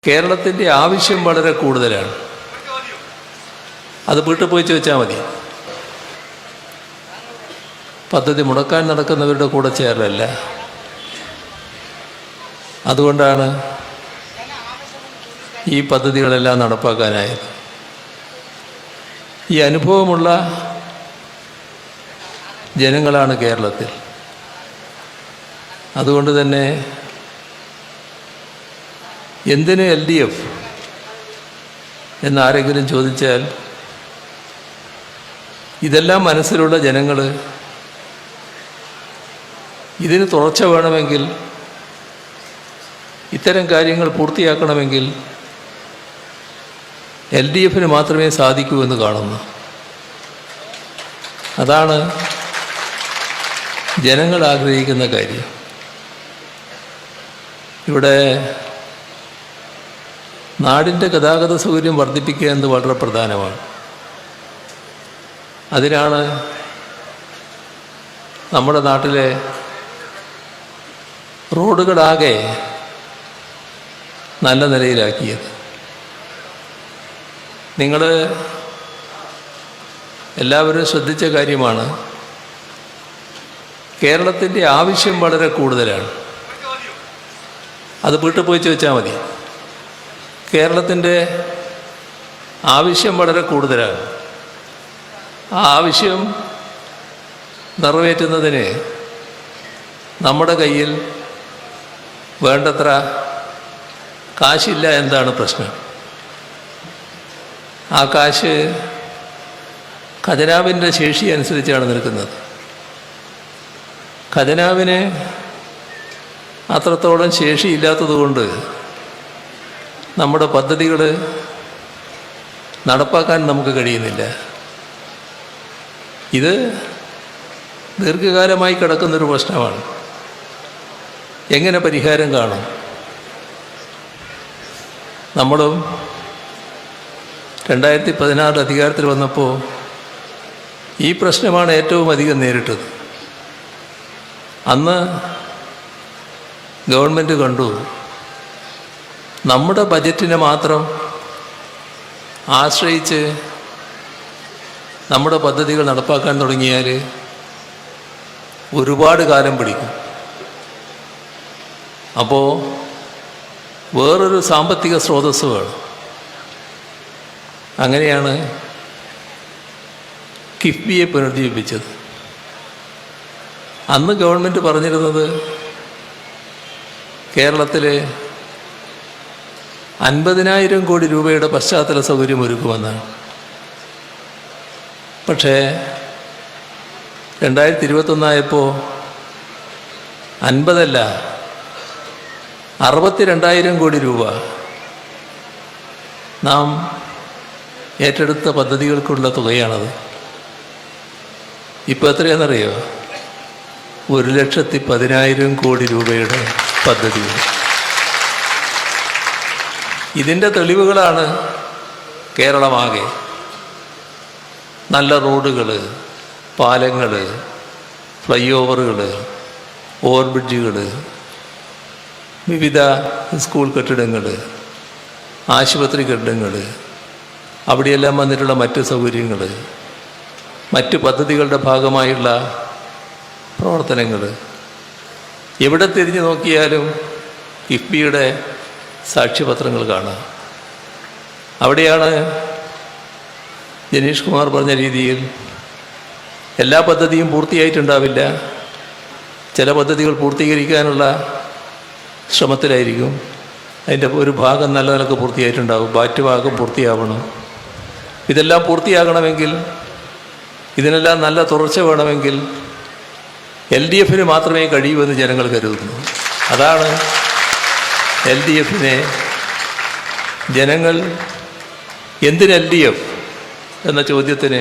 കേരളത്തിൻ്റെ ആവശ്യം വളരെ കൂടുതലാണ്. അത് വീട്ടിൽ പോയി ചോദിച്ചാൽ മതി. പദ്ധതി മുടക്കാൻ നടക്കുന്നവരുടെ കൂടെ ചേരലല്ല. അതുകൊണ്ടാണ് ഈ പദ്ധതികളെല്ലാം നടപ്പാക്കാനായത്. ഈ അനുഭവമുള്ള ജനങ്ങളാണ് കേരളത്തിൽ. അതുകൊണ്ട് തന്നെ എന്തിന് LDF എന്നാരെങ്കിലും ചോദിച്ചാൽ ഇതെല്ലാം മനസ്സിലുള്ള ജനങ്ങൾ ഇതിന് തുടർച്ച വേണമെങ്കിൽ, ഇത്തരം കാര്യങ്ങൾ പൂർത്തിയാക്കണമെങ്കിൽ LDFന് മാത്രമേ സാധിക്കൂ എന്ന് കാണുന്നു. അതാണ് ജനങ്ങൾ ആഗ്രഹിക്കുന്ന കാര്യം. ഇവിടെ നാടിൻ്റെ ഗതാഗത സൗകര്യം വർദ്ധിപ്പിക്കുക എന്നത് വളരെ പ്രധാനമാണ്. അതിനാണ് നമ്മുടെ നാട്ടിലെ റോഡുകളാകെ നല്ല നിലയിലാക്കിയത്. നിങ്ങൾ എല്ലാവരും ശ്രദ്ധിച്ച കാര്യമാണ്, കേരളത്തിൻ്റെ ആവശ്യം വളരെ കൂടുതലാണ്. അത് വീട്ടിൽ പോയി ചോദിച്ചാൽ മതി. കേരളത്തിൻ്റെ ആവശ്യം വളരെ കൂടുതലാണ്. ആ ആവശ്യം നിറവേറ്റുന്നതിന് നമ്മുടെ കയ്യിൽ വേണ്ടത്ര കാശില്ല എന്നതാണ് പ്രശ്നം. ആ കാശ് ഖജനാവിൻ്റെ ശേഷി അനുസരിച്ചാണ് നിൽക്കുന്നത്. ഖജനാവിന് അത്രത്തോളം ശേഷിയില്ലാത്തതുകൊണ്ട് നമ്മുടെ പദ്ധതികൾ നടപ്പാക്കാൻ നമുക്ക് കഴിയുന്നില്ല. ഇത് ദീർഘകാലമായി കിടക്കുന്നൊരു പ്രശ്നമാണ്. എങ്ങനെ പരിഹാരം കാണും? നമ്മളും 2016 അധികാരത്തിൽ വന്നപ്പോൾ ഈ പ്രശ്നമാണ് ഏറ്റവും അധികം നേരിട്ടത്. അന്ന് ഗവൺമെൻറ് കണ്ടു, നമ്മുടെ ബജറ്റിനെ മാത്രം ആശ്രയിച്ച് നമ്മുടെ പദ്ധതികൾ നടപ്പാക്കാൻ തുടങ്ങിയാൽ ഒരുപാട് കാലം പിടിക്കും. അപ്പോൾ വേറൊരു സാമ്പത്തിക സ്രോതസ്സ് വേണം. അങ്ങനെയാണ് കിഫ്ബിയെ പുനരുജ്ജീവിപ്പിച്ചത്. അന്ന് ഗവൺമെൻറ് പറഞ്ഞിരുന്നത് കേരളത്തിലെ 50,000 കോടി രൂപയുടെ പശ്ചാത്തല സൗകര്യം ഒരുക്കുമെന്നാണ്. പക്ഷേ 2021 50 അല്ല 62,000 കോടി രൂപ നാം ഏറ്റെടുത്ത പദ്ധതികൾക്കുള്ള തുകയാണത്. ഇപ്പോൾ എത്രയാണെന്നറിയോ? 1,10,000 കോടി രൂപയുടെ പദ്ധതികൾ. ഇതിൻ്റെ തെളിവുകളാണ് കേരളമാകെ. നല്ല റോഡുകൾ, പാലങ്ങൾ, ഫ്ലൈ ഓവറുകൾ, ഓവർബ്രിഡ്ജുകൾ, വിവിധ സ്കൂൾ കെട്ടിടങ്ങൾ, ആശുപത്രി കെട്ടിടങ്ങൾ, അവിടെയെല്ലാം വന്നിട്ടുള്ള മറ്റ് സൗകര്യങ്ങൾ, മറ്റ് പദ്ധതികളുടെ ഭാഗമായുള്ള പ്രവർത്തനങ്ങൾ, എവിടെ തിരിഞ്ഞു നോക്കിയാലും കിഫ്ബിയുടെ സാക്ഷ്യപത്രങ്ങൾ കാണാം. അവിടെയാണ് ജനീഷ് കുമാർ പറഞ്ഞ രീതിയിൽ എല്ലാ പദ്ധതിയും പൂർത്തിയായിട്ടുണ്ടാവില്ല. ചില പദ്ധതികൾ പൂർത്തീകരിക്കാനുള്ള ശ്രമത്തിലായിരിക്കും. അതിൻ്റെ ഒരു ഭാഗം നല്ല നിലക്ക് പൂർത്തിയായിട്ടുണ്ടാകും, ബാറ്റ് ഭാഗം പൂർത്തിയാവണം. ഇതെല്ലാം പൂർത്തിയാകണമെങ്കിൽ, ഇതിനെല്ലാം നല്ല തുടർച്ച വേണമെങ്കിൽ LDFന് മാത്രമേ കഴിയൂ എന്ന് ജനങ്ങൾ കരുതുന്നു. അതാണ് LDFനെ ജനങ്ങൾ എന്തിന് LDF എന്ന ചോദ്യത്തിന്